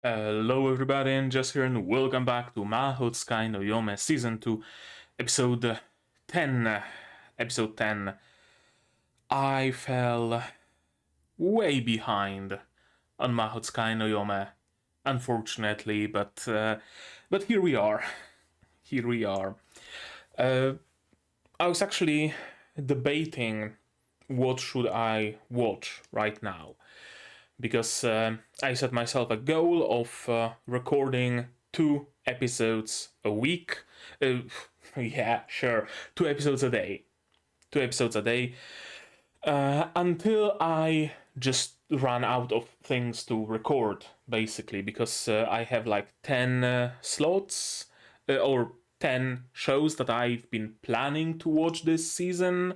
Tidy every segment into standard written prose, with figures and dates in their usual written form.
Hello everybody, and just here and welcome back to Mahoutsukai no Yome Season 2, Episode 10. Episode 10. I fell way behind on Mahoutsukai no Yome, unfortunately, but here we are. Here we are. I was actually debating what should I watch right now, because I set myself a goal of recording 2 episodes a week. Yeah, sure, 2 episodes a day. 2 episodes a day. Until I just run out of things to record, basically, because I have like 10 slots or 10 shows that I've been planning to watch this season.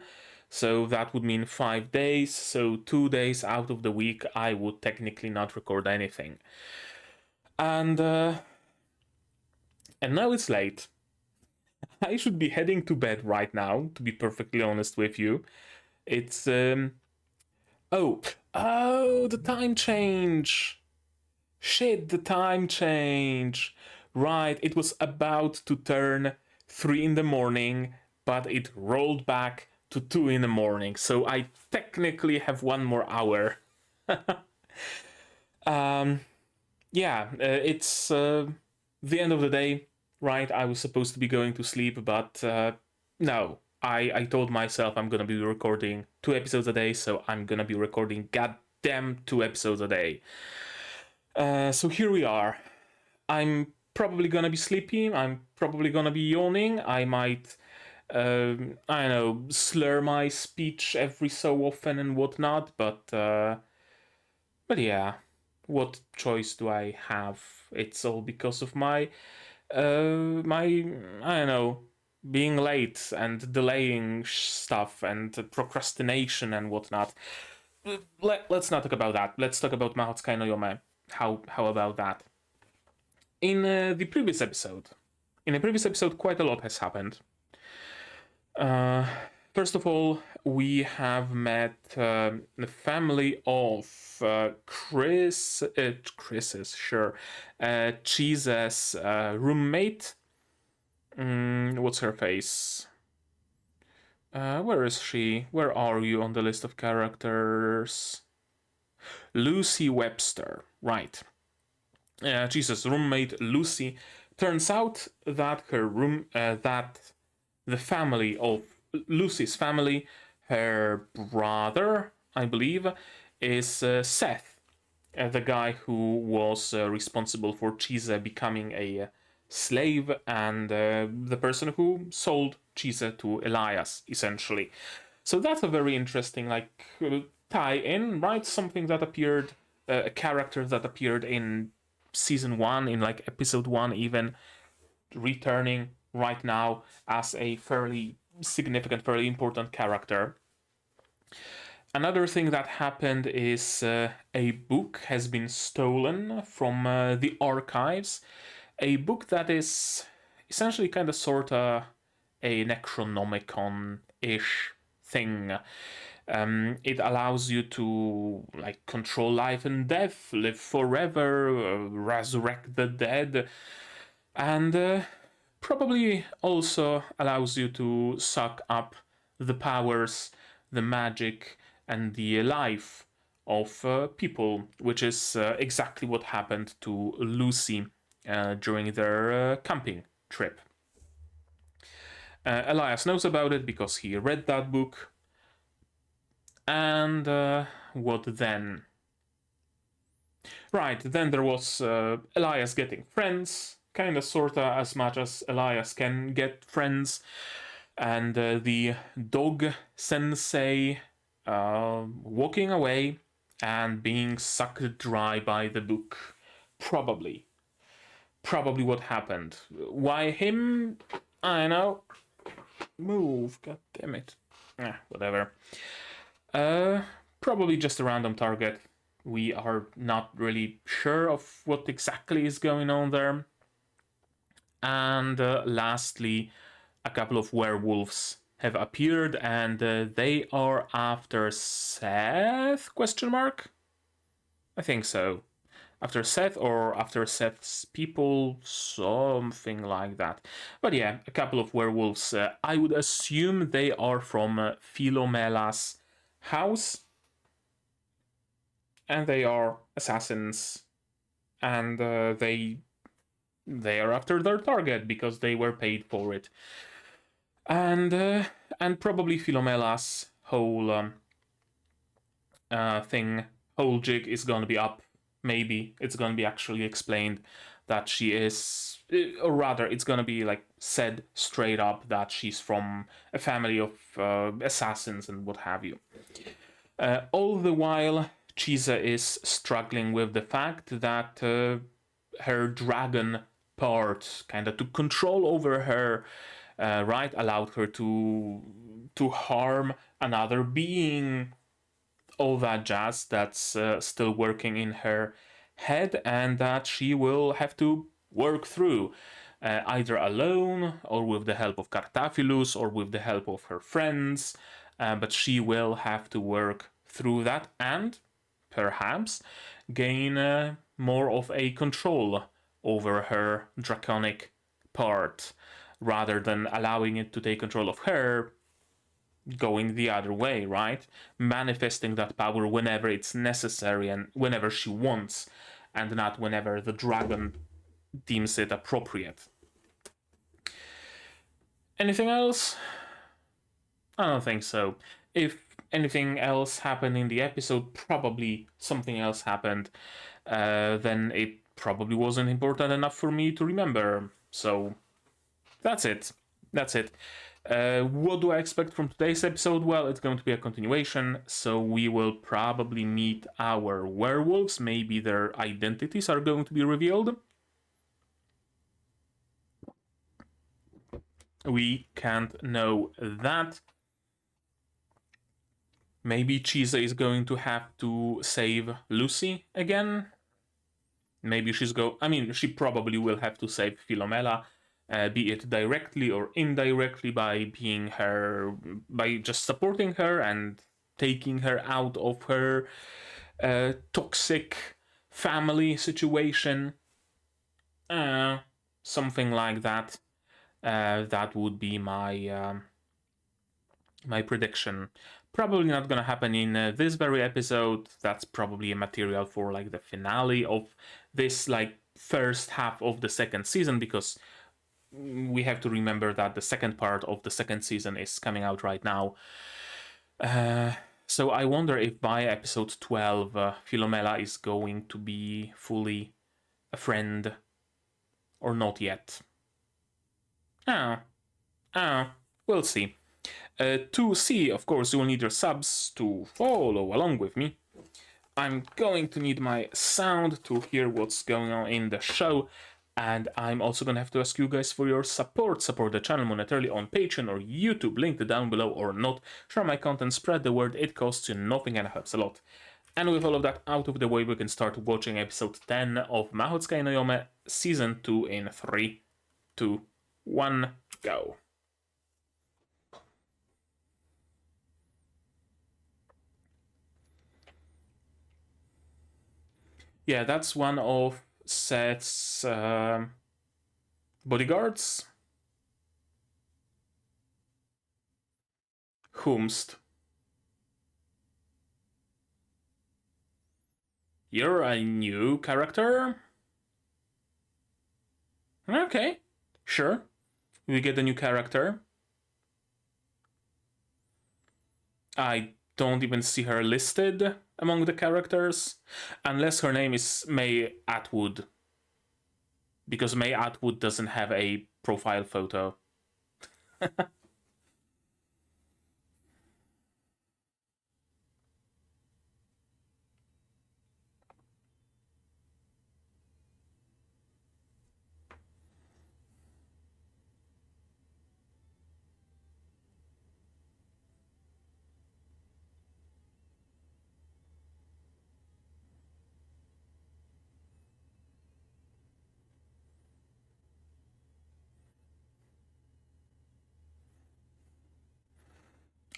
So that would mean 5 days, so 2 days out of the week I would technically not record anything. And now it's late. I should be heading to bed right now, to be perfectly honest with you. It's oh, the time change. Shit, the time change. Right, it was about to turn 3 in the morning, but it rolled back to 2 in the morning, so I technically have 1 more hour. Yeah, it's the end of the day, right? I was supposed to be going to sleep, but no. I told myself I'm gonna be recording 2 episodes a day, so I'm gonna be recording goddamn 2 episodes a day. So here we are. I'm probably gonna be sleepy. I'm probably gonna be yawning. I might, I don't know, slur my speech every so often and whatnot. But yeah, what choice do I have? It's all because of my I don't know, being late and delaying stuff and procrastination and whatnot. Let's not talk about that. Let's talk about Mahoutsukai no Yome. How about that? In the previous episode, quite a lot has happened. First of all, we have met the family of Chise's roommate. What's her face? Where is she? Where are you on the list of characters? Lucy Webster, right. Chise's roommate Lucy. Turns out that that the family of Lucy's family, her brother, I believe, is Seth, the guy who was responsible for Chise becoming a slave, and the person who sold Chise to Elias, essentially. So that's a very interesting tie-in, right? Something that appeared, a character that appeared in season 1, in like episode 1 even, returning right now as a fairly significant, fairly important character. Another thing that happened is a book has been stolen from the archives. A book that is essentially kind of sort of a Necronomicon-ish thing. It allows you to like control life and death, live forever, resurrect the dead, and probably also allows you to suck up the powers, the magic, and the life of people, which is exactly what happened to Lucy during their camping trip. Elias knows about it because he read that book. And what then? Right, then there was Elias getting friends, kinda sorta as much as Elias can get friends, and the dog sensei walking away and being sucked dry by the book. Probably what happened. Why him? I don't know. Move, god damn it. Whatever. Probably just a random target. We are not really sure of what exactly is going on there. And lastly, a couple of werewolves have appeared, and they are after Seth? Question mark? I think so. after Seth or after Seth's people, something like that. But yeah, a couple of werewolves. I would assume they are from Philomela's house, and they are assassins, and they are after their target because they were paid for it, and probably Philomela's whole whole jig is gonna be up. Maybe it's gonna be actually explained that she is, or rather, it's gonna be like said straight up that she's from a family of assassins and what have you. All the while, Chise is struggling with the fact that her dragon part kind of took control over her, right? Allowed her to harm another being, all that jazz that's still working in her head, and that she will have to work through, either alone or with the help of Cartaphilus or with the help of her friends. But she will have to work through that and perhaps gain more of a control over her draconic part rather than allowing it to take control of her, going the other way, right? Manifesting that power whenever it's necessary and whenever she wants, and not whenever the dragon deems it appropriate. Anything else? I don't think so. If anything else happened in the episode, probably something else happened, then it probably wasn't important enough for me to remember. So that's it. That's it. What do I expect from today's episode? Well, it's going to be a continuation, so we will probably meet our werewolves. Maybe their identities are going to be revealed. We can't know that. Maybe Chise is going to have to save Lucy again. Maybe she probably will have to save Philomela, be it directly or indirectly by just supporting her and taking her out of her toxic family situation. Something like that. That would be my prediction. Probably not gonna happen in this very episode. That's probably a material for like the finale of this like first half of the second season, because we have to remember that the second part of the second season is coming out right now. So I wonder if by episode 12, Philomela is going to be fully a friend or not yet. We'll see. To see, of course, you will need your subs to follow along with me. I'm going to need my sound to hear what's going on in the show, and I'm also going to have to ask you guys for your support. Support the channel monetarily on Patreon or YouTube, linked down below or not. Share my content, spread the word, it costs you nothing and helps a lot. And with all of that out of the way, we can start watching episode 10 of Mahoutsukai no Yome, season 2 in 3, 2, 1, go. Yeah, that's one of Seth's bodyguards. Whomst. You're a new character? Okay, sure. We get a new character. I don't even see her listed among the characters, unless her name is May Atwood, because May Atwood doesn't have a profile photo.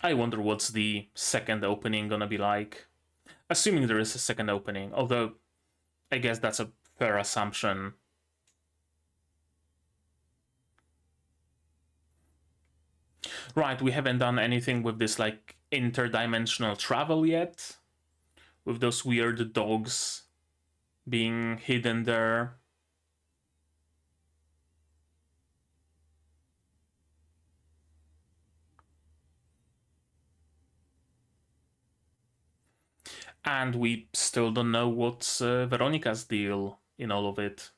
I wonder what's the second opening gonna be like. Assuming there is a second opening, although I guess that's a fair assumption. Right, we haven't done anything with this, like, interdimensional travel yet. With those weird dogs being hidden there. And we still don't know what's Veronica's deal in all of it.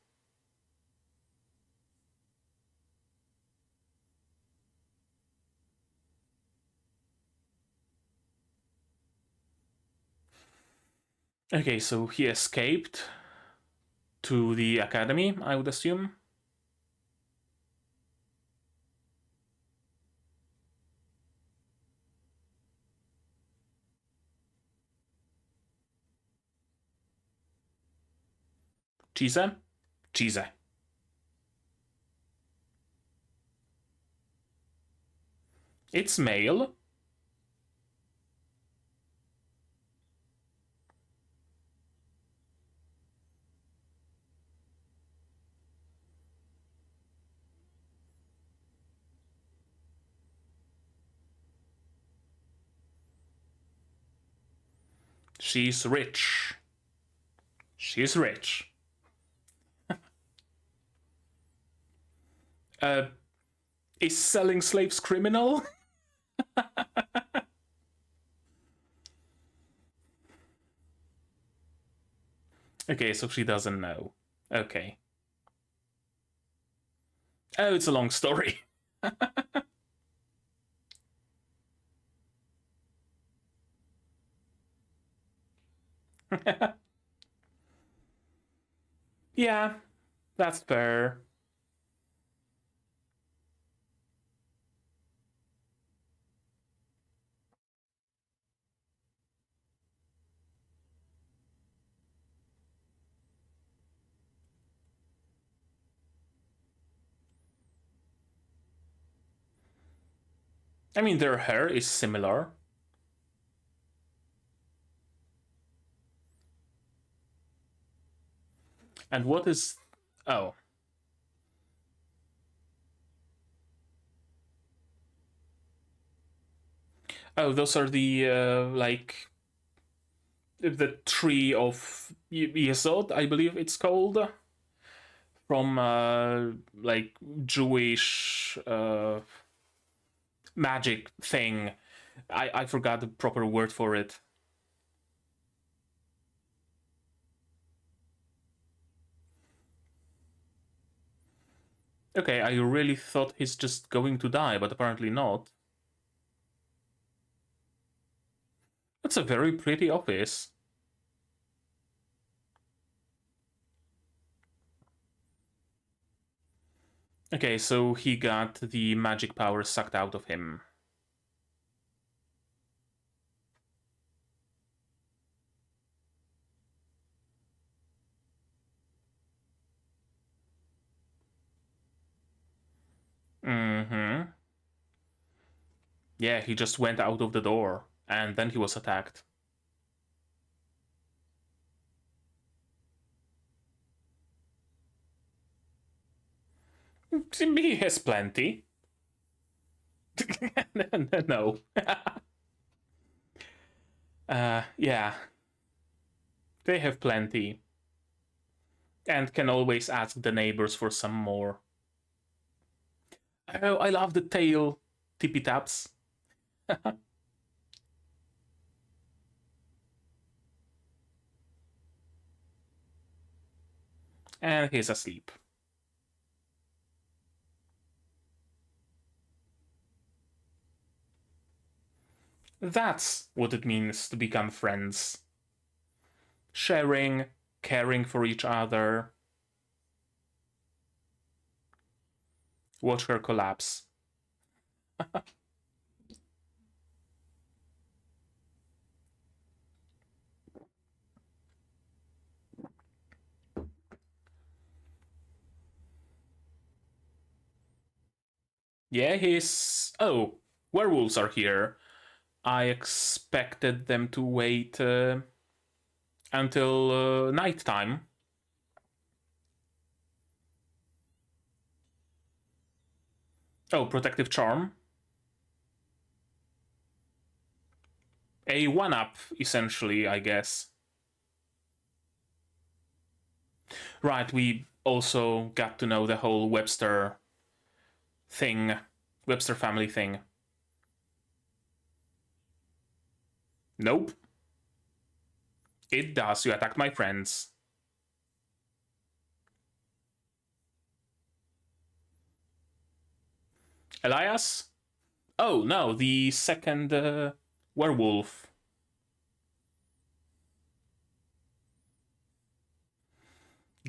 Okay, so he escaped to the academy, I would assume. Chise? Chise. It's male. She's rich. She's rich. Is selling slaves criminal? Okay, so she doesn't know. Okay. Oh, it's a long story. Yeah, that's fair. I mean, their hair is similar. And what is... Oh. Oh, those are the, like... The tree of Yesod, I believe it's called. From, like, Jewish magic thing. I forgot the proper word for it. Okay, I really thought he's just going to die, but apparently not. That's a very pretty office. Okay, so he got the magic power sucked out of him. Mm-hmm. Yeah, he just went out of the door, and then he was attacked. He has plenty. No. Yeah. They have plenty. And can always ask the neighbors for some more. Oh, I love the tail tippy taps. And he's asleep. That's what it means to become friends. Sharing, caring for each other. Watch her collapse. Yeah, he's... Oh, werewolves are here. I expected them to wait until nighttime Oh, Protective Charm. A 1-up, essentially, I guess. Right, we also got to know the whole Webster thing. Webster family thing. Nope. It does. You attacked my friends. Elias? Oh, no, the second werewolf.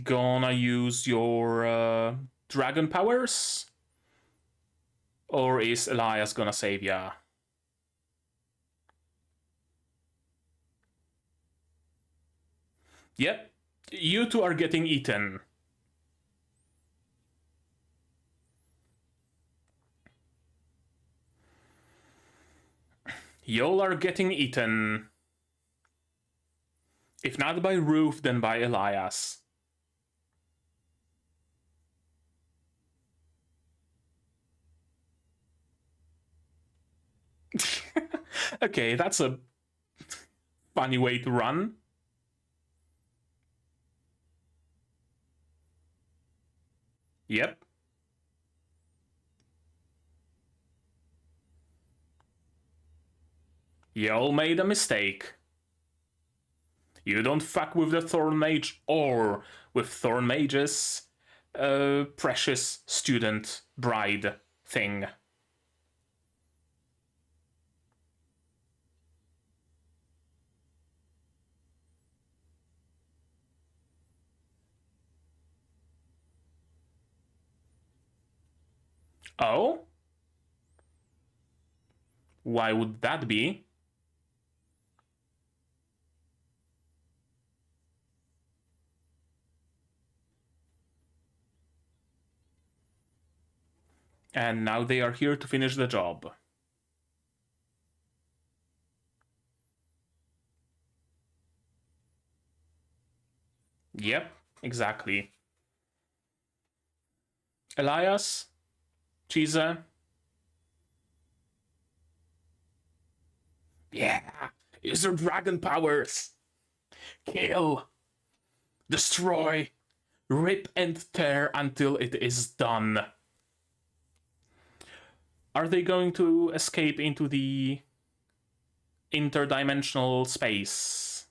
Gonna use your dragon powers? Or is Elias gonna save ya? Yep, you two are getting eaten. Y'all are getting eaten. If not by Roof, then by Elias. Okay, that's a funny way to run. Yep. Y'all made a mistake. You don't fuck with the Thorn Mage or with Thorn Mage's precious student bride thing. Oh? Why would that be? And now they are here to finish the job. Yep, exactly. Elias? Chise? Yeah, use your dragon powers. Kill. Destroy. Rip and tear until it is done. Are they going to escape into the interdimensional space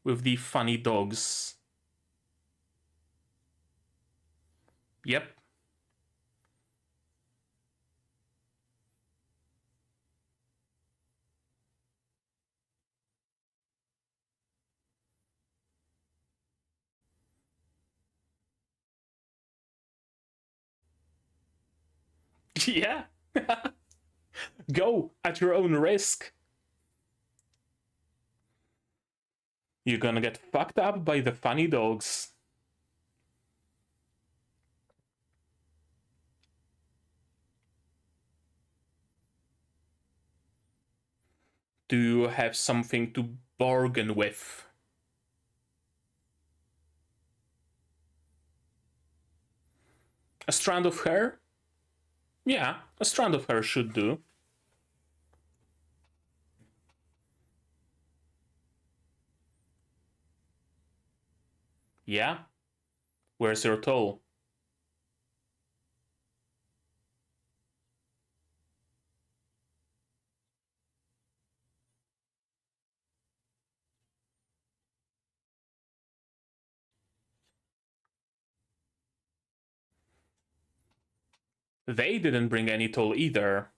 with the funny dogs? Yep. Yeah. Go at your own risk. You're gonna get fucked up by the funny dogs. Do you have something to bargain with? A strand of hair? Yeah, a strand of hair should do. Yeah? Where's your toll? They didn't bring any toll either.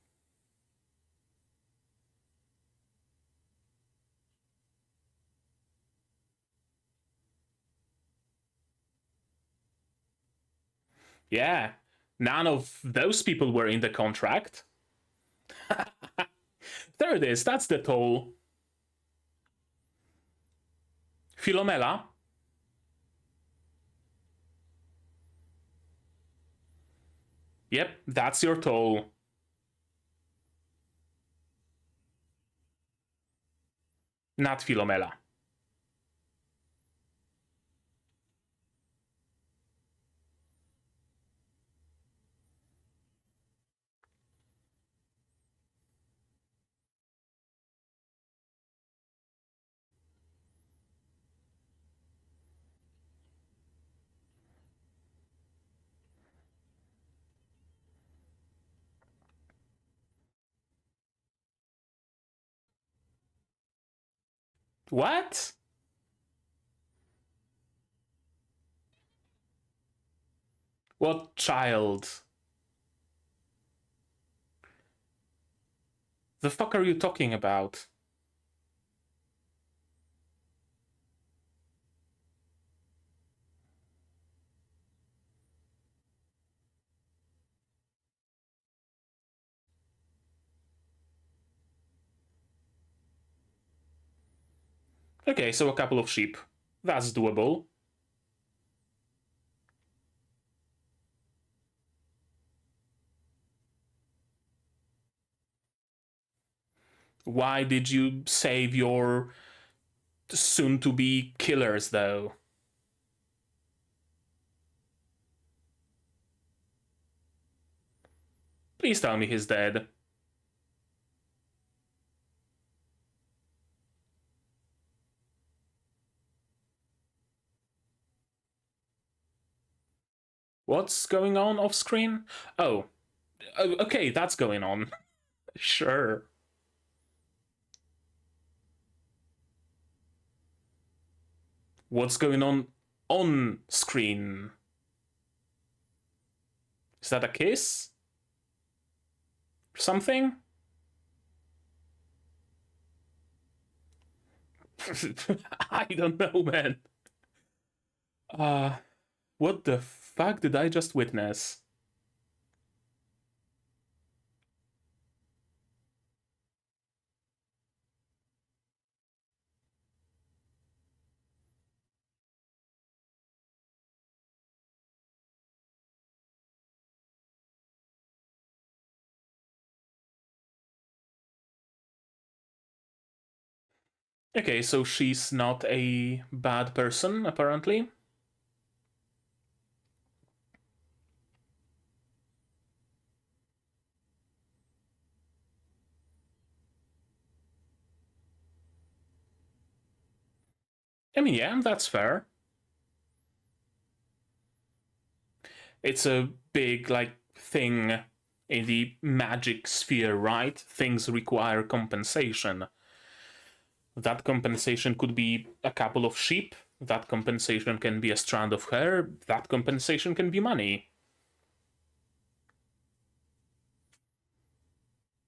Yeah, none of those people were in the contract. There it is, that's the toll. Philomela. Yep, that's your toll. Not Philomela. What? What child? The fuck are you talking about? Okay, so a couple of sheep. That's doable. Why did you save your soon-to-be killers, though? Please tell me he's dead. What's going on off screen? Oh, okay, that's going on. Sure. What's going on screen? Is that a kiss? Something? I don't know, man. What the fuck did I just witness? Okay, so she's not a bad person, apparently. I mean, yeah, that's fair. It's a big, like, thing in the magic sphere, right? Things require compensation. That compensation could be a couple of sheep. That compensation can be a strand of hair. That compensation can be money.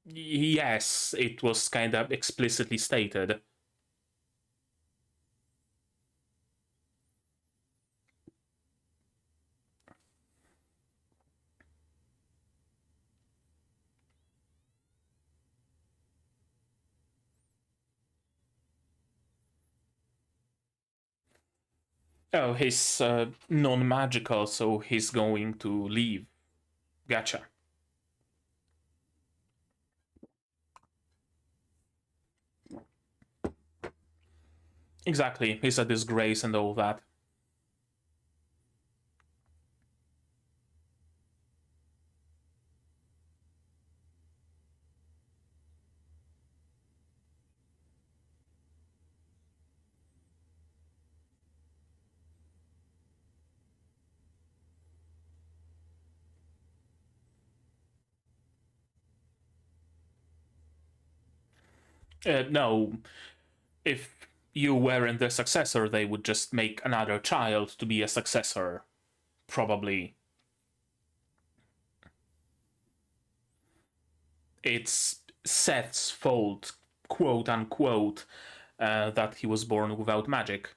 Yes, it was kind of explicitly stated. Oh, he's non-magical, so he's going to leave. Gotcha. Exactly, he's a disgrace and all that. No, if you weren't the successor, they would just make another child to be a successor. Probably. It's Seth's fault, quote unquote, that he was born without magic.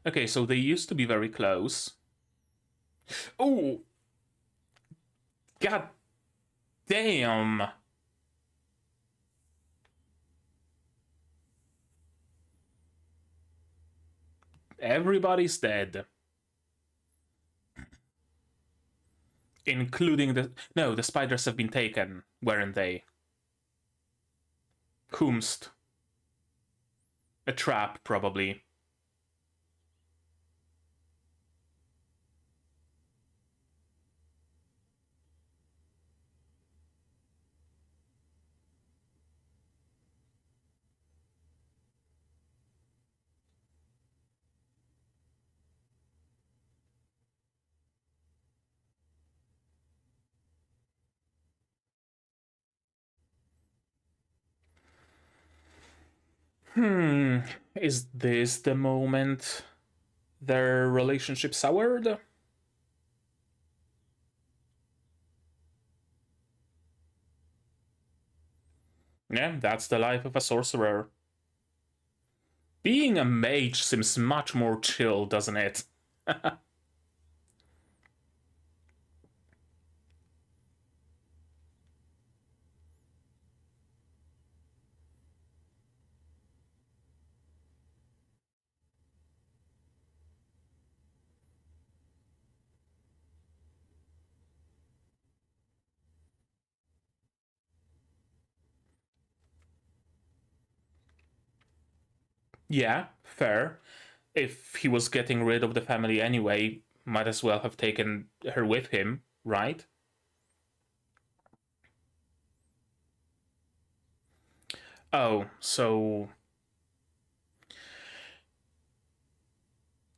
Okay, so they used to be very close. Oh! God damn! Everybody's dead. Including the... No, the spiders have been taken, weren't they? Whomst. A trap, probably. Is this the moment their relationship soured? Yeah, that's the life of a sorcerer. Being a mage seems much more chill, doesn't it? Yeah, fair. If he was getting rid of the family anyway, might as well have taken her with him, right? Oh, so.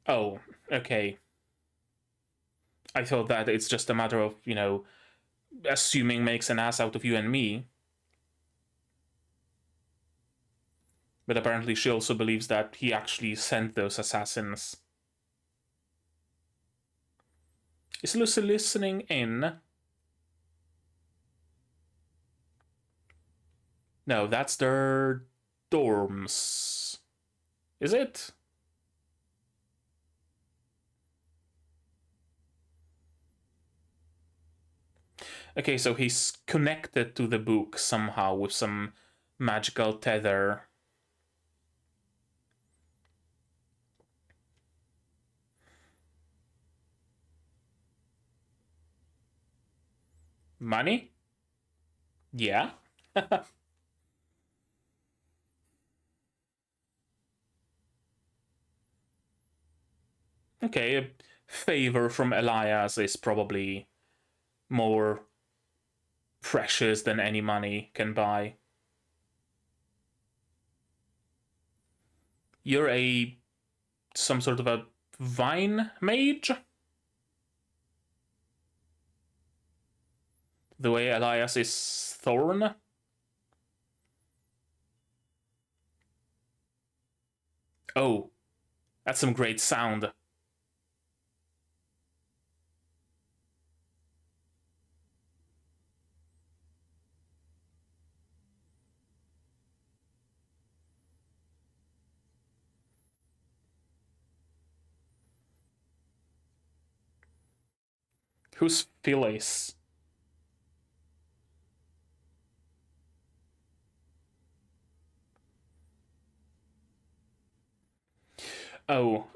Oh, okay. I thought that it's just a matter of, assuming makes an ass out of you and me. But apparently she also believes that he actually sent those assassins. Is Lucy listening in? No, that's their dorms. Is it? Okay, so he's connected to the book somehow with some magical tether. Money? Yeah. Okay, a favor from Elias is probably more precious than any money can buy. You're some sort of a vine mage? The way Elias is thorn? Oh, that's some great sound. Who's Phyllis? Oh,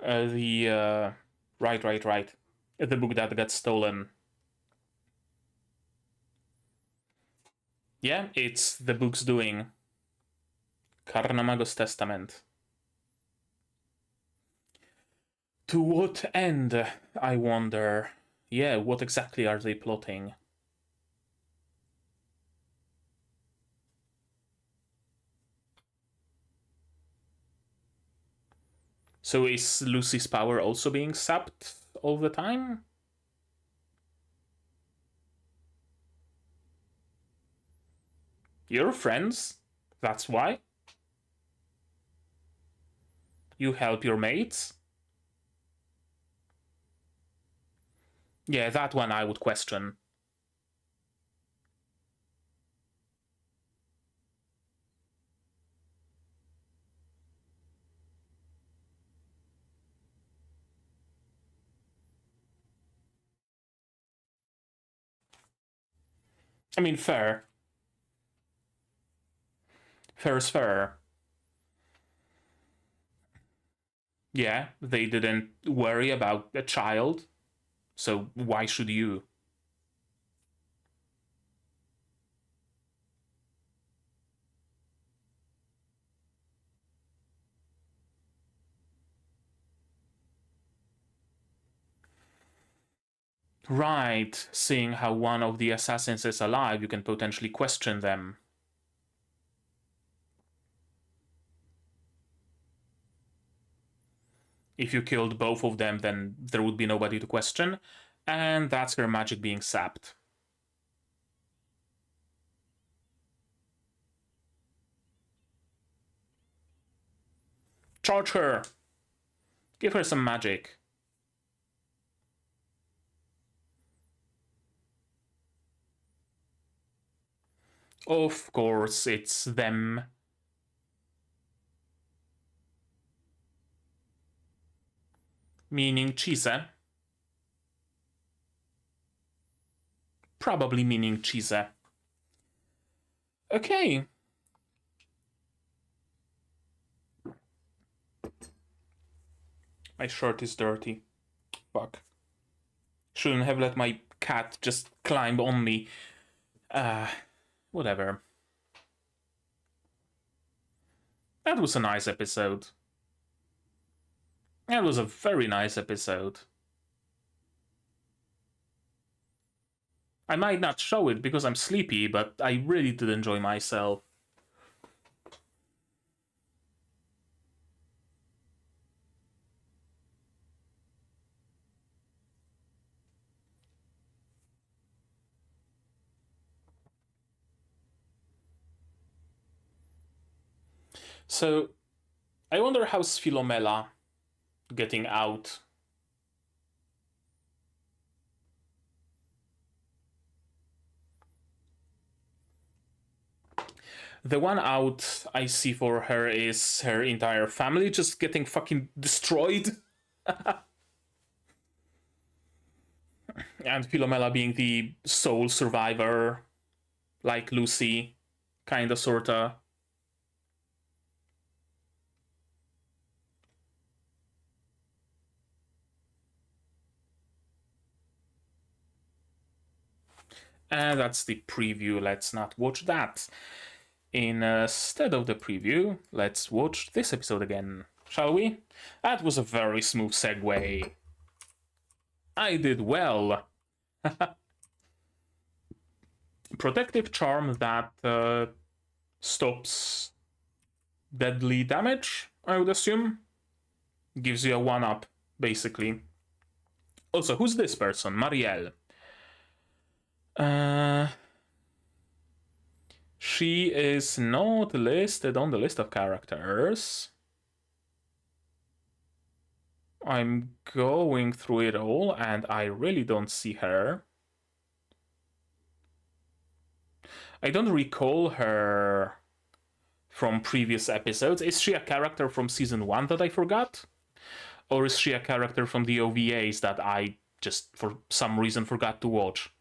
right. The book that got stolen. Yeah, it's the book's doing. Carna Magus Testament. To what end, I wonder? Yeah, what exactly are they plotting? So is Lucy's power also being sapped all the time? You're friends. That's why. You help your mates. Yeah, that one I would question. I mean, fair. Fair is fair. Yeah, they didn't worry about a child, so why should you? Right, seeing how one of the assassins is alive, you can potentially question them. If you killed both of them, then there would be nobody to question, and that's her magic being sapped. Charge her! Give her some magic. Of course, it's them. Meaning Chise. Probably meaning Chise. Okay. My shirt is dirty. Fuck. Shouldn't have let my cat just climb on me. Whatever. That was a nice episode. That was a very nice episode. I might not show it because I'm sleepy, but I really did enjoy myself. So, I wonder how's Philomela getting out. The one out I see for her is her entire family just getting fucking destroyed. And Philomela being the sole survivor, like Lucy, kinda sorta. And that's the preview. Let's not watch that. Instead of the preview, let's watch this episode again, shall we? That was a very smooth segue. I did well. Protective charm that stops deadly damage, I would assume. Gives you a 1-up, basically. Also, who's this person? Marielle. She is not listed on the list of characters. I'm going through it all and I really don't see her. I don't recall her from previous episodes. Is she a character from season 1 that I forgot? Or is she a character from the OVAs that I just for some reason forgot to watch?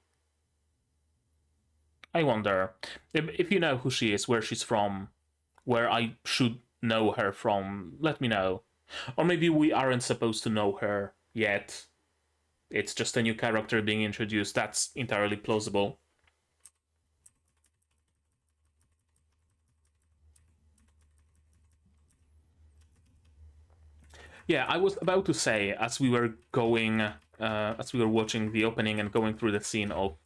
I wonder. If you know who she is, where she's from, where I should know her from, let me know. Or maybe we aren't supposed to know her yet. It's just a new character being introduced. That's entirely plausible. Yeah, I was about to say, as we were watching the opening and going through the scene of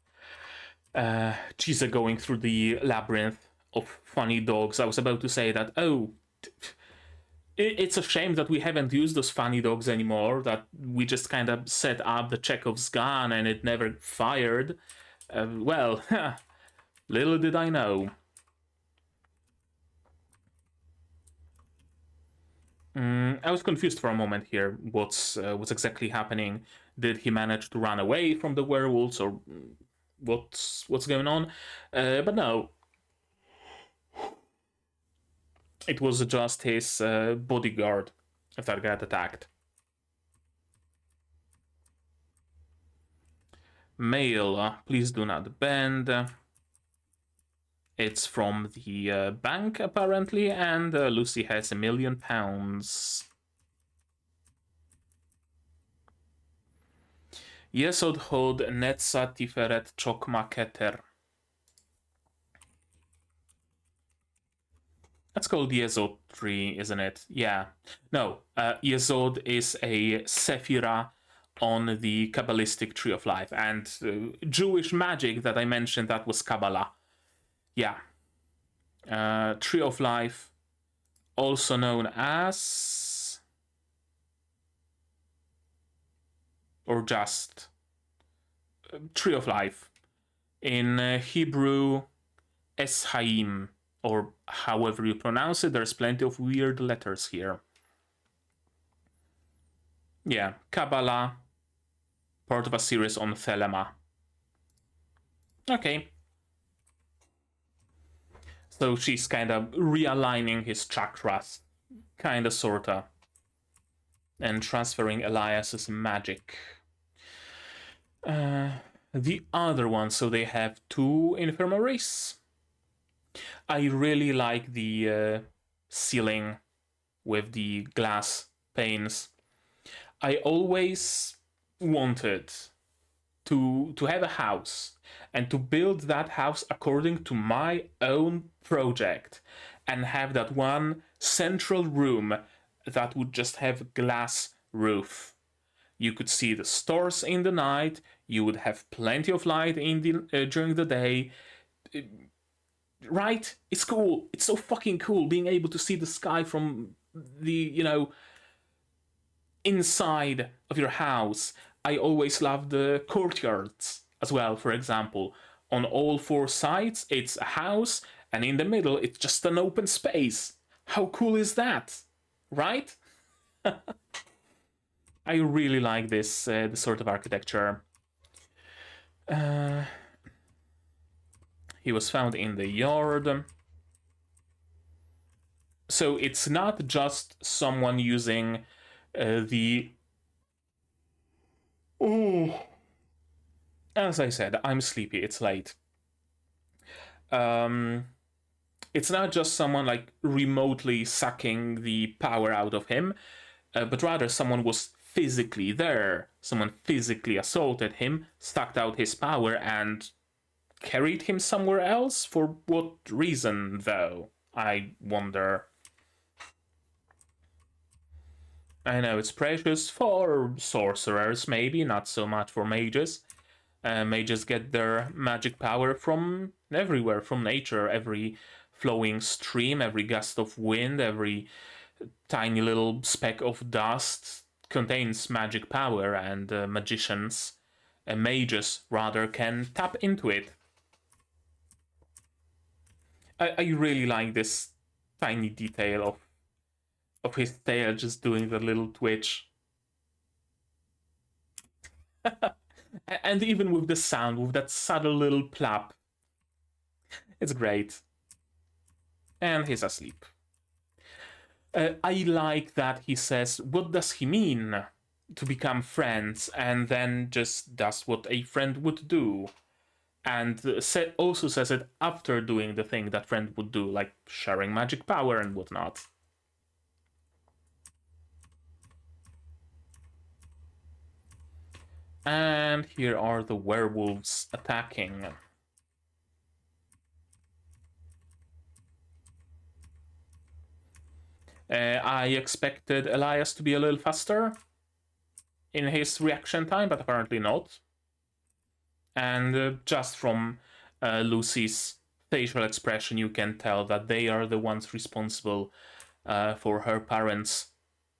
Chise going through the labyrinth of funny dogs, I was about to say that, it's a shame that we haven't used those funny dogs anymore, that we just kind of set up the Chekhov's gun and it never fired. Well, little did I know. I was confused for a moment here. What's exactly happening? Did he manage to run away from the werewolves, or what's going on? But no, it was just his bodyguard that got attacked. Mail, please do not bend. It's from the bank, apparently, and Lucy has £1 million. Yesod hod netza tiferet chokma keter. That's called Yesod tree, isn't it? Yeah. No, Yesod is a sephira on the Kabbalistic Tree of Life, and Jewish magic that I mentioned, that was Kabbalah. Yeah. Tree of Life, also known as, or just Tree of Life. In Hebrew, Es Haim, or however you pronounce it. There's plenty of weird letters here. Yeah, Kabbalah, part of a series on Thelema. Okay. So she's kind of realigning his chakras, kinda, sorta, and transferring Elias's magic. The other one, so they have 2 infirmaries. I really like the ceiling with the glass panes. I always wanted to have a house and to build that house according to my own project and have that one central room that would just have a glass roof. You could see the stars in the night, you would have plenty of light in the during the day. Right? It's cool. It's so fucking cool being able to see the sky from the inside of your house. I always love the courtyards as well, for example. On all 4 sides, it's a house, and in the middle, it's just an open space. How cool is that? Right? I really like this sort of architecture. He was found in the yard. So it's not just someone using the... Oh, as I said, I'm sleepy. It's late. It's not just someone like remotely sucking the power out of him, but rather someone was physically there. Someone physically assaulted him, sucked out his power, and carried him somewhere else? For what reason, though? I wonder. I know it's precious for sorcerers, maybe, not so much for mages. Mages get their magic power from everywhere, from nature. Every flowing stream, every gust of wind, every tiny little speck of dust contains magic power, and magicians, mages rather, can tap into it. I really like this tiny detail of his tail just doing the little twitch. And even with the sound, with that subtle little plap. It's great. And he's asleep. I like that he says, what does he mean to become friends? And then just does what a friend would do. And also says it after doing the thing that friend would do, like sharing magic power and whatnot. And here are the werewolves attacking. I expected Elias to be a little faster in his reaction time, but apparently not. And just from Lucy's facial expression, you can tell that they are the ones responsible for her parents'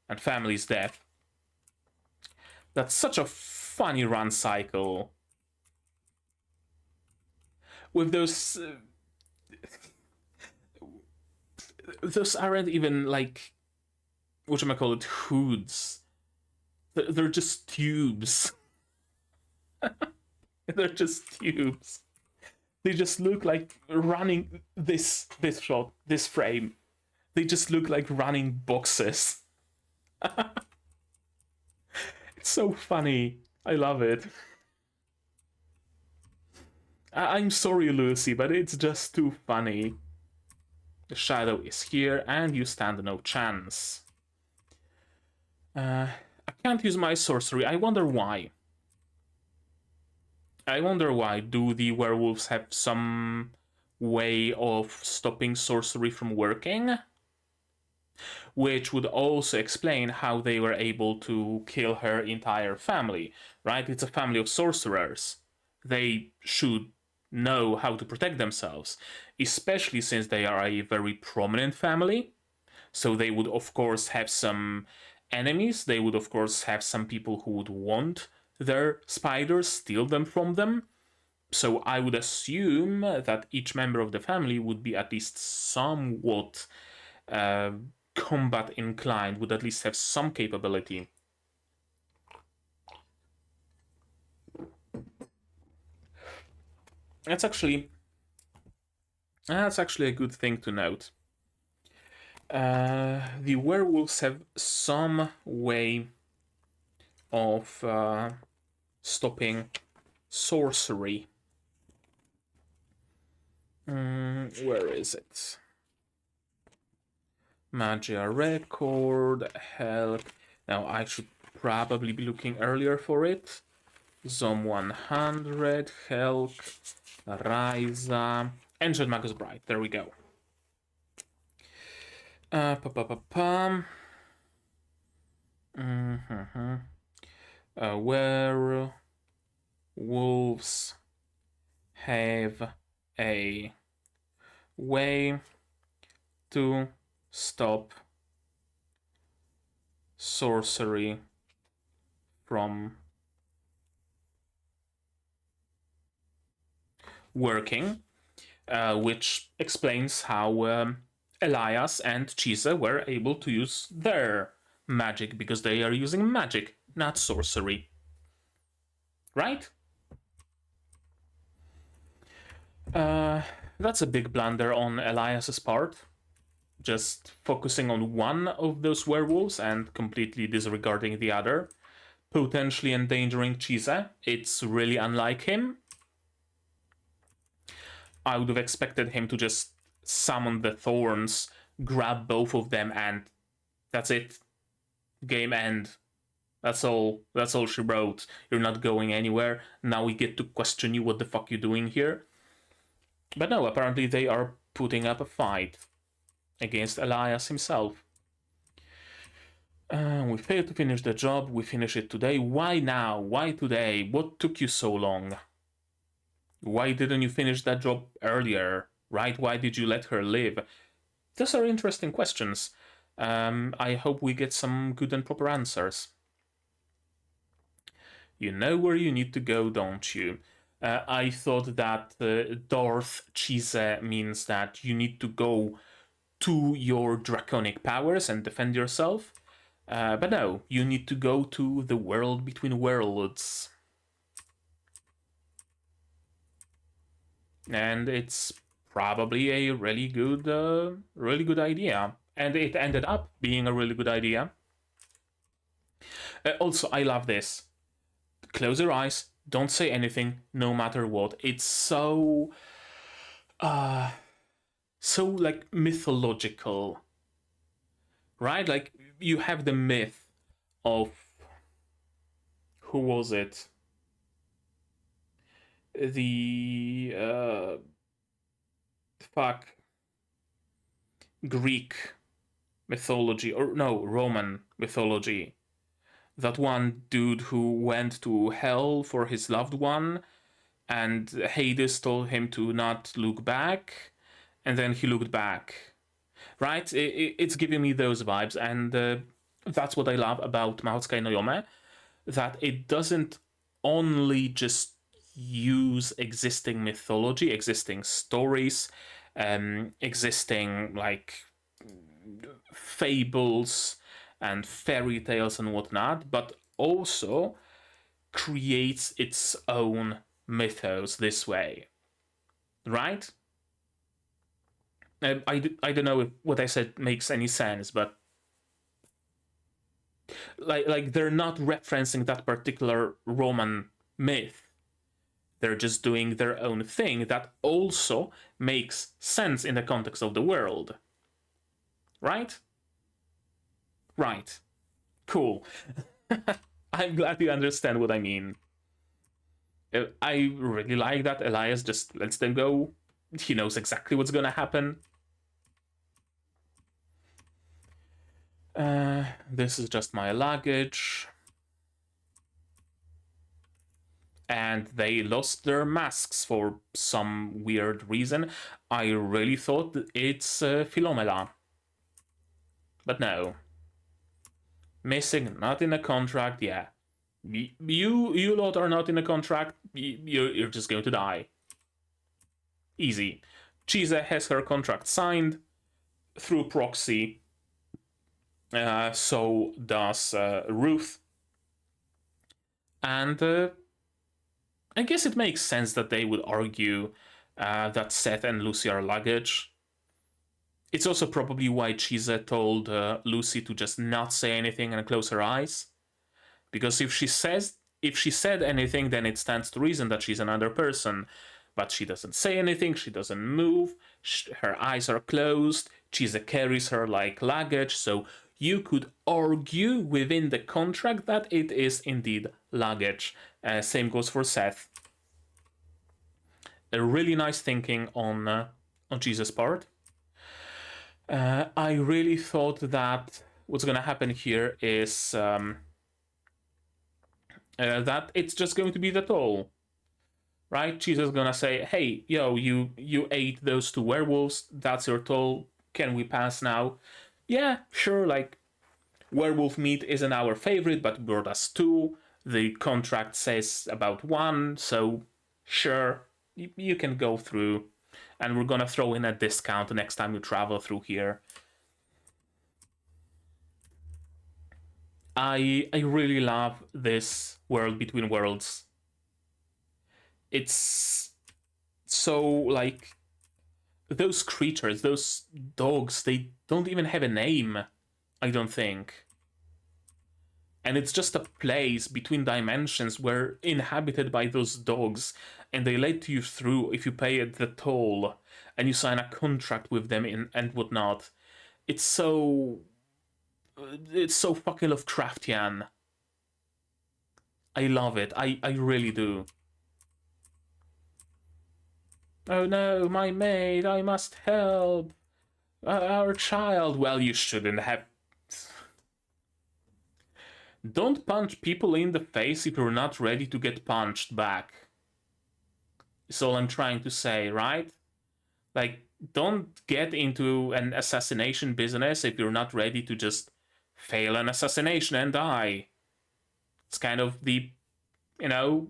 and family's death. That's such a funny run cycle. With those... those aren't even like... whatchamacallit, hoods. They're just tubes. They're just tubes. They just look like running this shot, this frame. They just look like running boxes. It's so funny. I love it. I'm sorry, Lucy, but it's just too funny. The shadow is here, and you stand no chance. I can't use my sorcery. I wonder why. Do the werewolves have some way of stopping sorcery from working? Which would also explain how they were able to kill her entire family, right? It's a family of sorcerers. They should know how to protect themselves, especially since they are a very prominent family. So they would, of course, have some enemies. They would, of course, have some people who would want their spiders, steal them from them. So I would assume that each member of the family would be at least somewhat combat inclined, would at least have some capability That's actually a good thing to note. The werewolves have some way of stopping sorcery. Where is it? Magia record, help. Now I should probably be looking earlier for it. Zom 100, help, Ryza, Ancient Magus Bride. There we go. Werewolves have a way to stop sorcery from working, which explains how Elias and Chise were able to use their magic, because they are using magic, not sorcery. Right? That's a big blunder on Elias's part. Just focusing on one of those werewolves and completely disregarding the other, potentially endangering Chise. It's really unlike him. I would have expected him to just summon the thorns, grab both of them, and that's it. Game end. That's all she wrote. You're not going anywhere. Now we get to question you, what the fuck you doing here? But no, apparently they are putting up a fight against Elias himself. We failed to finish the job. We finish it today. Why now? Why today? What took you so long? Why didn't you finish that job earlier? Right? Why did you let her live? Those are interesting questions. I hope we get some good and proper answers. You know where you need to go, don't you? I thought that Darth Chise means that you need to go to your draconic powers and defend yourself. But no, you need to go to the world between worlds. And it's probably a really good idea. And it ended up being a really good idea. Also, I love this. Close your eyes, don't say anything, no matter what. It's so like mythological, right? Like, you have the myth of, who was it? The Greek mythology, or no, Roman mythology. That one dude who went to hell for his loved one, and Hades told him to not look back, and then he looked back. Right? It's giving me those vibes, and that's what I love about Mahoutsukai no Yome, that it doesn't only just use existing mythology, existing stories, existing like fables and fairy tales and whatnot, but also creates its own mythos this way, right? I don't know if what I said makes any sense, but like they're not referencing that particular Roman myth. They're just doing their own thing that also makes sense in the context of the world. Right? Right. Cool. I'm glad you understand what I mean. I really like that Elias just lets them go. He knows exactly what's gonna happen. This is just my luggage. And they lost their masks for some weird reason. I really thought it's Philomela. But no. Missing, not in a contract, yeah. You lot are not in a contract, you're just going to die. Easy. Chise has her contract signed through proxy. So does Ruth. And I guess it makes sense that they would argue that Seth and Lucy are luggage. It's also probably why Chise told Lucy to just not say anything and close her eyes. Because if she said anything, then it stands to reason that she's another person. But she doesn't say anything, she doesn't move, her eyes are closed, Chise carries her like luggage, so you could argue within the contract that it is indeed luggage. Same goes for Seth. A really nice thinking on Chise's part. I really thought that what's gonna happen here is that it's just going to be the toll, right? Jesus is gonna say, "Hey, yo, you ate those two werewolves. That's your toll. Can we pass now?" Yeah, sure. Like, werewolf meat isn't our favorite, but brought us two. The contract says about one, so sure, you can go through. And we're gonna throw in a discount next time you travel through here. I really love this world between worlds. It's so like those creatures, those dogs, they don't even have a name, I don't think. And it's just a place between dimensions where inhabited by those dogs, and they let you through if you pay the toll and you sign a contract with them and whatnot. It's so it's so fucking Lovecraftian. I love it. I really do. Oh no, my maid, I must help. Our child. Well, you shouldn't have. Don't punch people in the face if you're not ready to get punched back. Is all I'm trying to say, right? Like, don't get into an assassination business if you're not ready to just fail an assassination and die. It's kind of the, you know,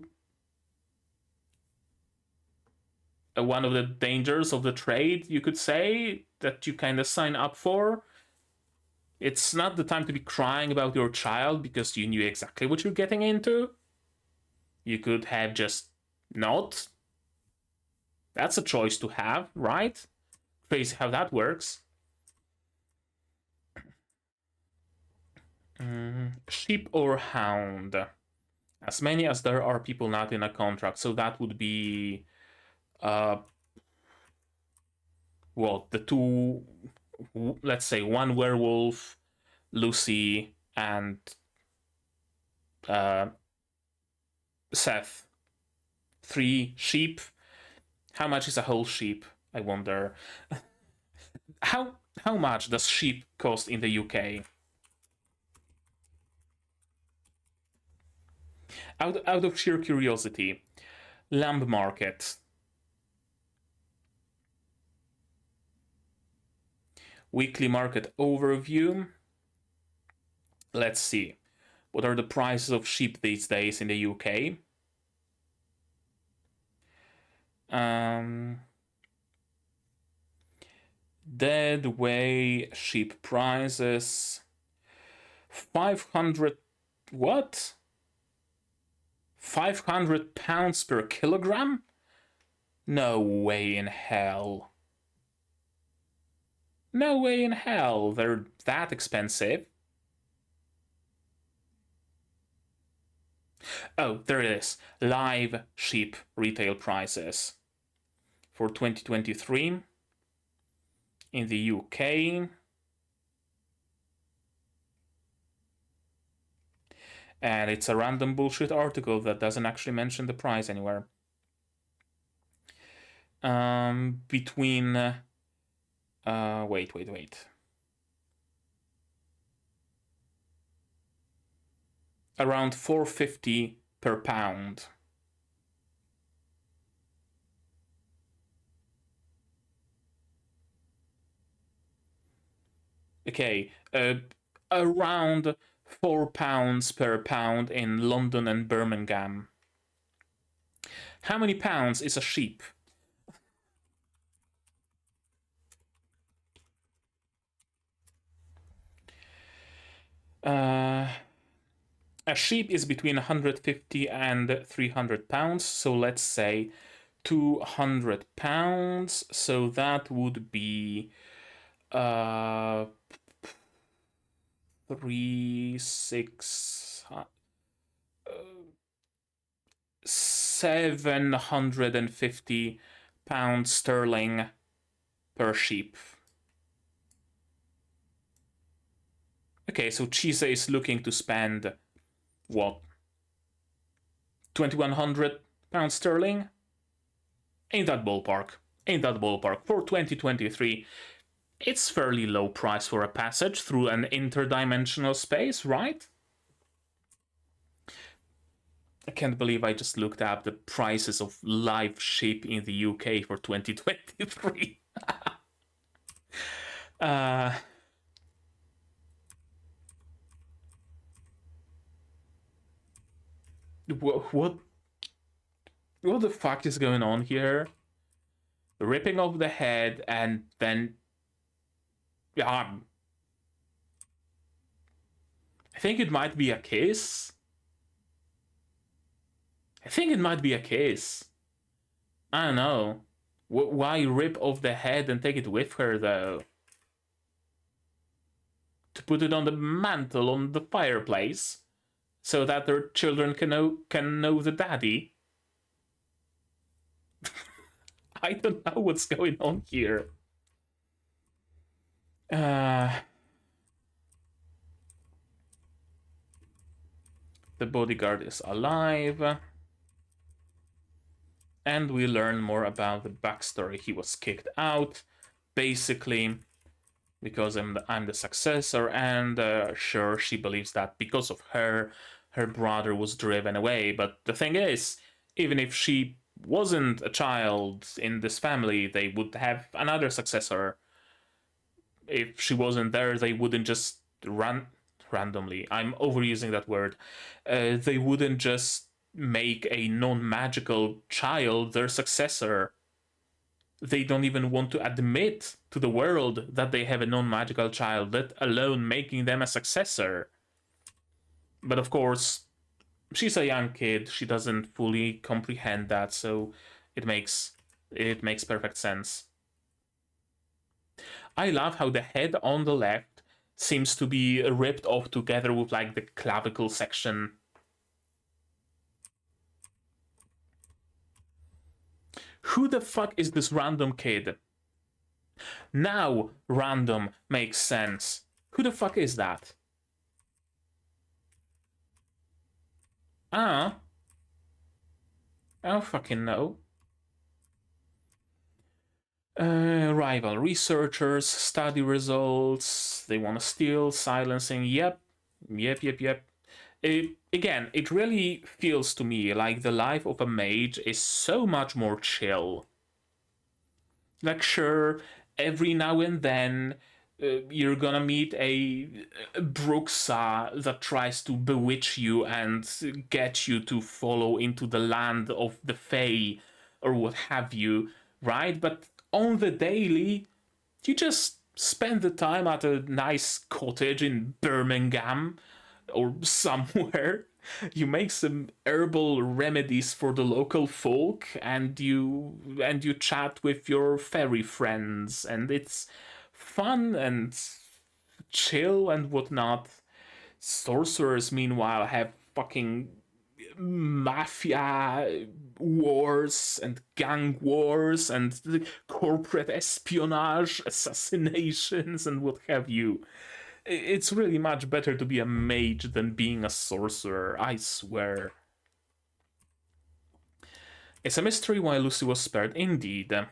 one of the dangers of the trade, you could say, that you kind of sign up for. It's not the time to be crying about your child because you knew exactly what you're getting into. You could have just not. That's a choice to have, right? Crazy how that works. Sheep or hound? As many as there are people not in a contract, so that would be what, the two, let's say one werewolf, Lucy, and Seth. 3 sheep. How much is a whole sheep? I wonder. How much does sheep cost in the UK? Out of sheer curiosity, lamb market. Weekly market overview. Let's see. What are the prices of sheep these days in the UK? Dead way sheep prices. 500. What? 500 pounds per kilogram? No way in hell. No way in hell they're that expensive. Oh, there it is. Live sheep retail prices for 2023 in the UK. And it's a random bullshit article that doesn't actually mention the price anywhere. Between wait. Around 450 per pound. Okay, around £4 per pound in London and Birmingham. How many pounds is a sheep? A sheep is between 150 and 300 pounds, so let's say 200 pounds, so that would be 750 pounds sterling per sheep. Okay, so Chise is looking to spend what, 2100 pounds sterling? Ain't that ballpark? Ain't that ballpark? For 2023, it's fairly low price for a passage through an interdimensional space, right? I can't believe I just looked up the prices of live sheep in the UK for 2023. What the fuck is going on here? Ripping off the head and then I think it might be a case. I don't know. Why rip off the head and take it with her, though? To put it on the mantle on the fireplace, so that their children can know the daddy. I don't know what's going on here. The bodyguard is alive. And we learn more about the backstory. He was kicked out, basically, because I'm the successor, and sure, she believes that because of her brother was driven away. But the thing is, even if she wasn't a child in this family, they would have another successor. If she wasn't there, they wouldn't just randomly. I'm overusing that word. They wouldn't just make a non-magical child their successor. They don't even want to admit to the world that they have a non-magical child, let alone making them a successor. But of course, she's a young kid. She doesn't fully comprehend that, so it makes perfect sense. I love how the head on the left seems to be ripped off together with like the clavicle section. Who the fuck is this random kid? Now random makes sense. Who the fuck is that? I don't fucking know. Rival researchers, study results, they want to steal, silencing, yep. Again, it really feels to me like the life of a mage is so much more chill. Like, sure, every now and then you're gonna meet a Bruxa that tries to bewitch you and get you to follow into the land of the Fae or what have you, right? But on the daily, you just spend the time at a nice cottage in Birmingham or somewhere. You make some herbal remedies for the local folk, and you chat with your fairy friends, and it's fun and chill and whatnot. Sorcerers, meanwhile, have fucking mafia wars and gang wars and corporate espionage, assassinations, and what have you. It's really much better to be a mage than being a sorcerer, I swear. It's a mystery why Lucy was spared, indeed.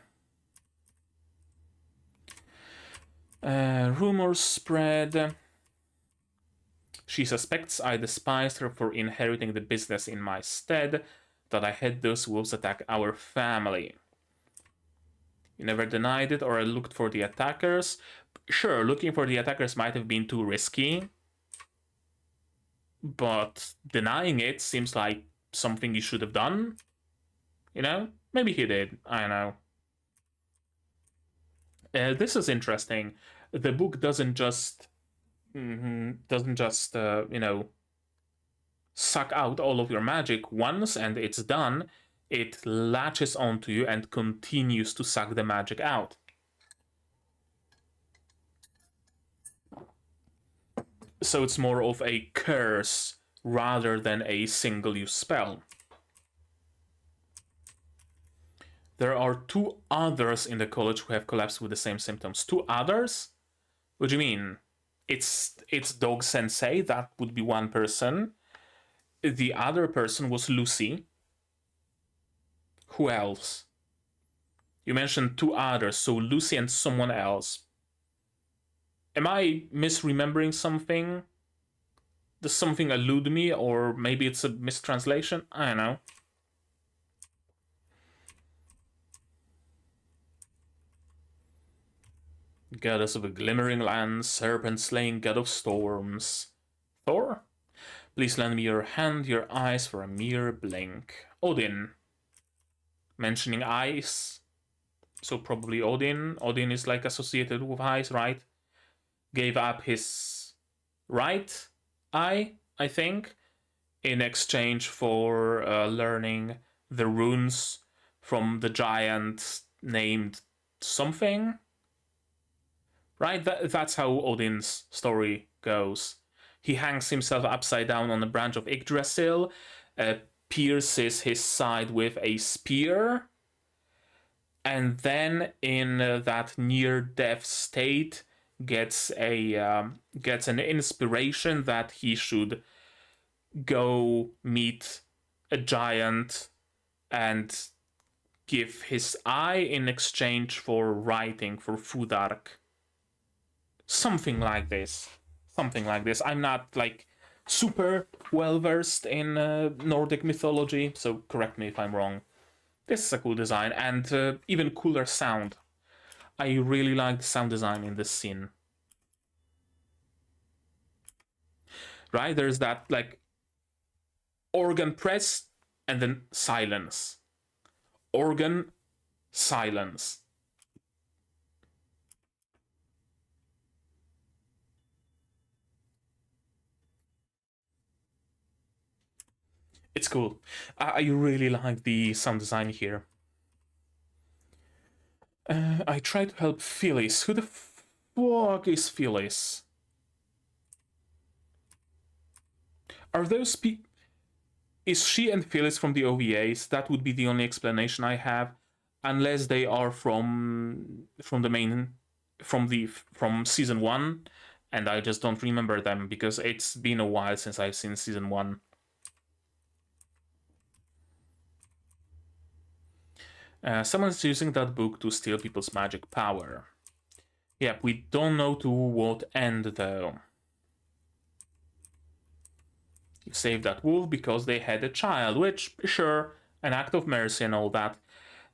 Rumors spread. She suspects I despised her for inheriting the business in my stead, that I had those wolves attack our family. You never denied it or looked for the attackers. Sure, looking for the attackers might have been too risky, but denying it seems like something you should have done. You know? Maybe he did. I don't know. This is interesting. The book doesn't just you know, suck out all of your magic once and it's done, it latches onto you and continues to suck the magic out. So it's more of a curse rather than a single-use spell. There are 2 others in the college who have collapsed with the same symptoms. 2 others? What do you mean? It's Dog Sensei, that would be one person. The other person was Lucy. Who else? You mentioned 2 others, so Lucy and someone else. Am I misremembering something? Does something elude me, or maybe it's a mistranslation? I don't know. Goddess of a glimmering land, serpent-slaying god of storms. Thor? Please lend me your hand, your eyes for a mere blink. Odin. Mentioning eyes. So probably Odin. Odin is like associated with eyes, right? Gave up his right eye, I think, in exchange for learning the runes from the giant named something. Right? That's how Odin's story goes. He hangs himself upside down on a branch of Yggdrasil, pierces his side with a spear, and then in that near-death state gets an inspiration that he should go meet a giant and give his eye in exchange for writing for Fudark. Something like this. I'm not like super well versed in Nordic mythology, so correct me if I'm wrong. This is a cool design and even cooler sound. I really like the sound design in this scene. Right? There's that like organ press and then silence. Organ, silence. It's cool. I really like the sound design here. I try to help Phyllis. Who the fuck is Phyllis? Are those people... Is she and Phyllis from the OVAs? That would be the only explanation I have. Unless they are from the main... From season 1. And I just don't remember them because it's been a while since I've seen season 1. Someone's using that book to steal people's magic power. Yep, we don't know to what end though. You saved that wolf because they had a child, which, sure, an act of mercy and all that.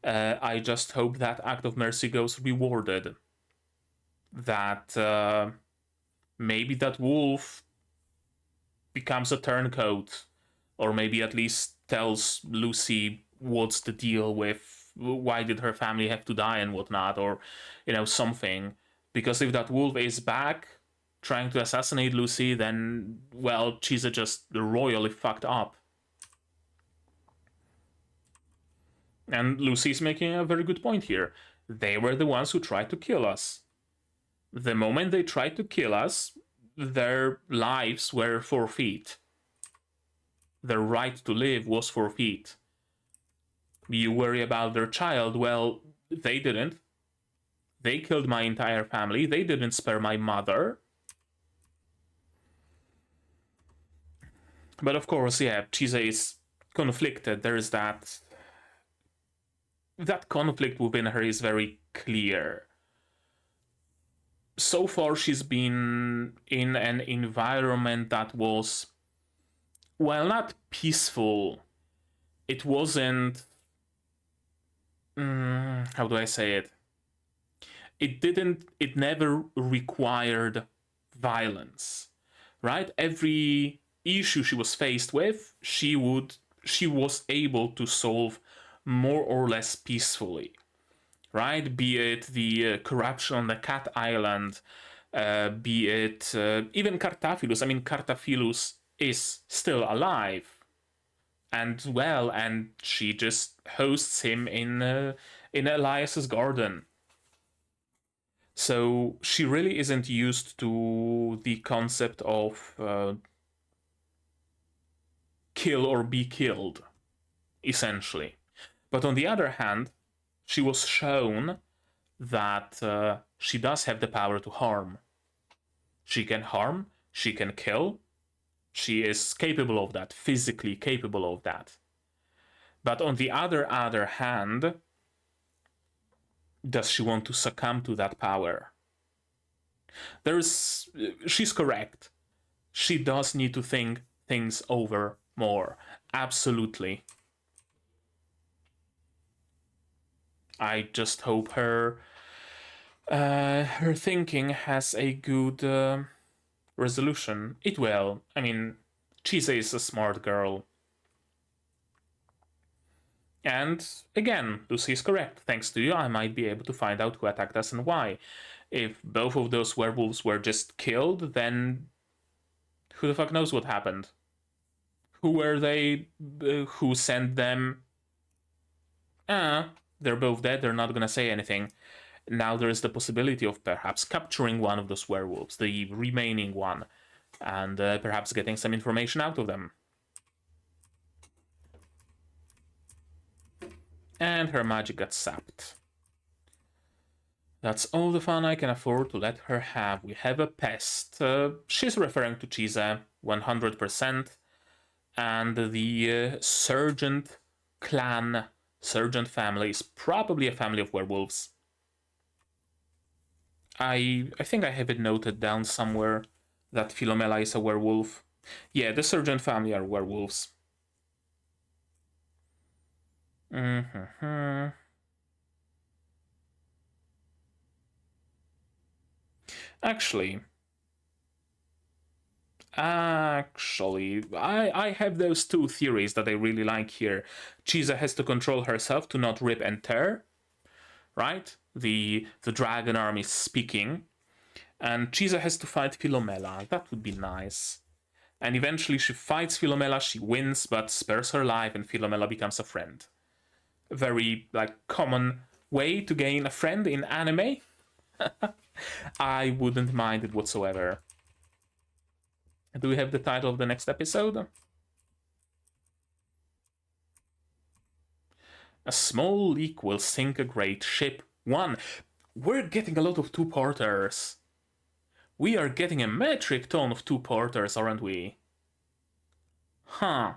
I just hope that act of mercy goes rewarded. That maybe that wolf becomes a turncoat, or maybe at least tells Lucy what's the deal with why did her family have to die and whatnot, or, you know, something. Because if that wolf is back trying to assassinate Lucy, then, well, Chise just royally fucked up. And Lucy's making a very good point here. They were the ones who tried to kill us. The moment they tried to kill us, their lives were forfeit. Their right to live was forfeit. You worry about their child, well, they didn't. They killed my entire family. They didn't spare my mother. But of course, yeah, Chise is conflicted. There's that conflict within her is very clear. So far, she's been in an environment that was, well, not peaceful. It wasn't... how do I say it? It never required violence, right? Every issue she was faced with, she was able to solve more or less peacefully, right? Be it the corruption on the Cat Island, be it even Cartaphilus. I mean, Cartaphilus is still alive and well, and she just hosts him in Elias's garden. So she really isn't used to the concept of kill or be killed, essentially. But on the other hand, she was shown that she does have the power to harm. She can harm, she can kill, she is capable of that, physically capable of that. But on the other hand, does she want to succumb to that power? She's correct. She does need to think things over more. Absolutely. I just hope her thinking has a good resolution. It will. I mean, Chise is a smart girl. And again, Lucy is correct. Thanks to you, I might be able to find out who attacked us and why. If both of those werewolves were just killed, then who the fuck knows what happened? Who were they? Who sent them? They're both dead, they're not gonna say anything. Now there is the possibility of perhaps capturing one of those werewolves, the remaining one, and perhaps getting some information out of them. And her magic got sapped. That's all the fun I can afford to let her have. We have a pest. She's referring to Chise, 100%. And the Sergeant clan, Sergeant family, is probably a family of werewolves. I think I have it noted down somewhere that Philomela is a werewolf. Yeah, the Sergeant family are werewolves. Actually, I have those two theories that I really like here. Chise has to control herself to not rip and tear, right? The dragon army is speaking, and Chise has to fight Philomela. That would be nice. And eventually she fights Philomela, she wins, but spares her life, and Philomela becomes a friend. A very, common way to gain a friend in anime. I wouldn't mind it whatsoever. Do we have the title of the next episode? A small leak will sink a great ship. 1. We're getting a lot of two-parters. We are getting a metric ton of two-parters, aren't we? Huh.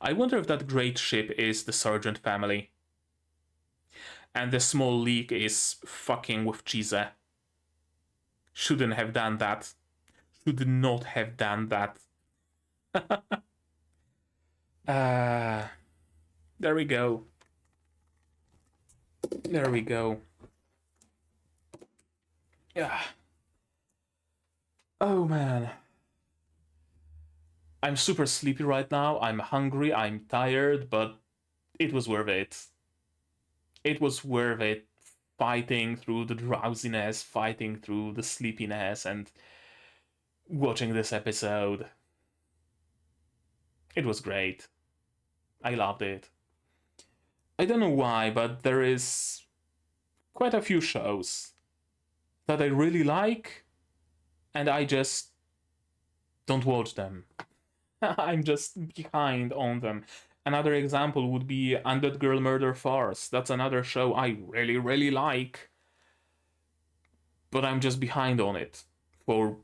I wonder if that great ship is the Sergeant family. And the small leak is fucking with Chise. Shouldn't have done that. Should not have done that. There we go. There we go. Yeah. Oh man. I'm super sleepy right now. I'm hungry. I'm tired, but it was worth it. It was worth it. Fighting through the drowsiness, fighting through the sleepiness, and watching this episode. It was great. I loved it. I don't know why, but there is quite a few shows that I really like, and I just don't watch them. I'm just behind on them. Another example would be Undead Girl Murder Farce. That's another show I really, really like. But I'm just behind on it. For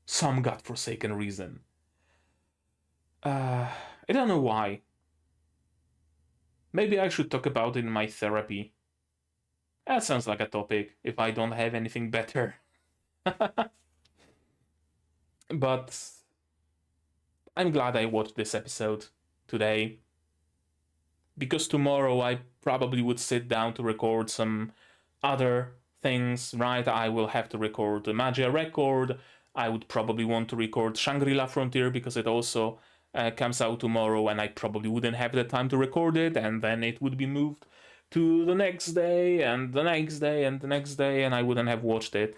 some godforsaken reason. I don't know why. Maybe I should talk about it in my therapy. That sounds like a topic, if I don't have anything better. But I'm glad I watched this episode today, because tomorrow I probably would sit down to record some other things, right? I will have to record the Magia record. I would probably want to record Shangri-La Frontier because it also comes out tomorrow, and I probably wouldn't have the time to record it, and then it would be moved to the next day and the next day and the next day, and I wouldn't have watched it.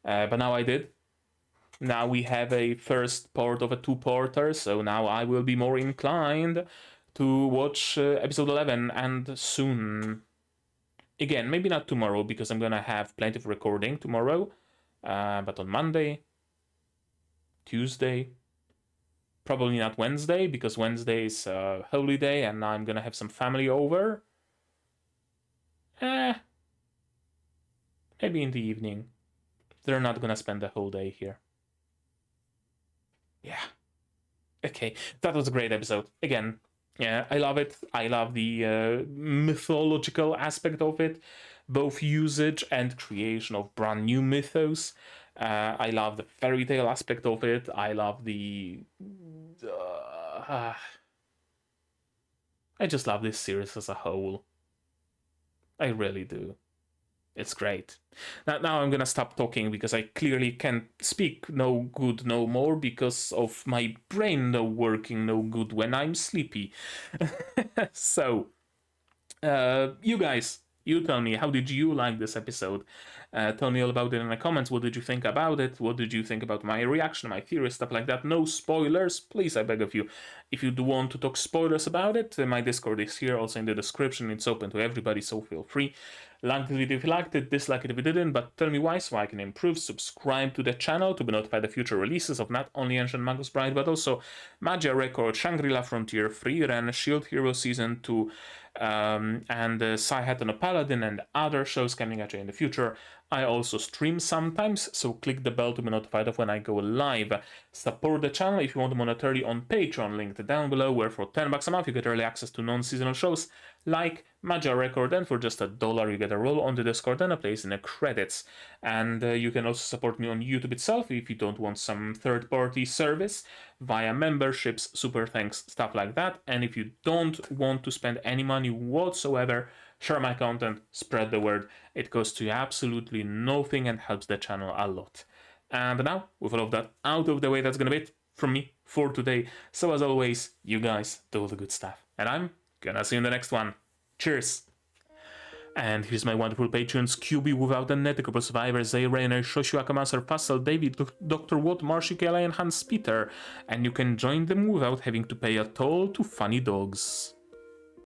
But now I did. Now we have a first part of a two-parter, so now I will be more inclined to watch episode 11, and soon. Again, maybe not tomorrow, because I'm gonna have plenty of recording tomorrow, but on Monday, Tuesday, probably not Wednesday, because Wednesday is a holy day, and I'm gonna have some family over. Maybe in the evening. They're not gonna spend the whole day here. Yeah. Okay, that was a great episode. Again, yeah, I love it. I love the mythological aspect of it, both usage and creation of brand new mythos. I love the fairy tale aspect of it. I love the. I just love this series as a whole. I really do. It's great. Now I'm gonna stop talking because I clearly can't speak no good no more because of my brain no working no good when I'm sleepy. So, you guys, you tell me, how did you like this episode? Tell me all about it in the comments. What did you think about it? What did you think about my reaction, my theories, stuff like that? No spoilers, please, I beg of you. If you do want to talk spoilers about it, my Discord is here, also in the description. It's open to everybody, so feel free. Like the video if you liked it, dislike it if you didn't, but tell me why so I can improve. Subscribe to the channel to be notified of future releases of not only Ancient Magus Bride, but also Magia Record, Shangri-La Frontier, Free Ren, Shield Hero Season 2, and Psy-Hat and a Paladin, and other shows coming at you in the future. I also stream sometimes, so click the bell to be notified of when I go live. Support the channel if you want monetarily on Patreon, linked down below, where for $10 a month you get early access to non-seasonal shows like Magia Record, and for just $1 you get a role on the Discord and a place in the credits. And you can also support me on YouTube itself if you don't want some third-party service via memberships, super thanks, stuff like that. And if you don't want to spend any money whatsoever, share my content, spread the word. It costs you absolutely nothing and helps the channel a lot. And now, with all of that out of the way, that's gonna be it from me for today. So as always, you guys do all the good stuff. And I'm gonna see you in the next one. Cheers! And here's my wonderful patrons: QB Without a Netico, Survivor, Zay Rainer, Shoshu Akamaser, Fassel, David, Dr. Watt, Marshikela, and Hans Peter. And you can join them without having to pay a toll to funny dogs.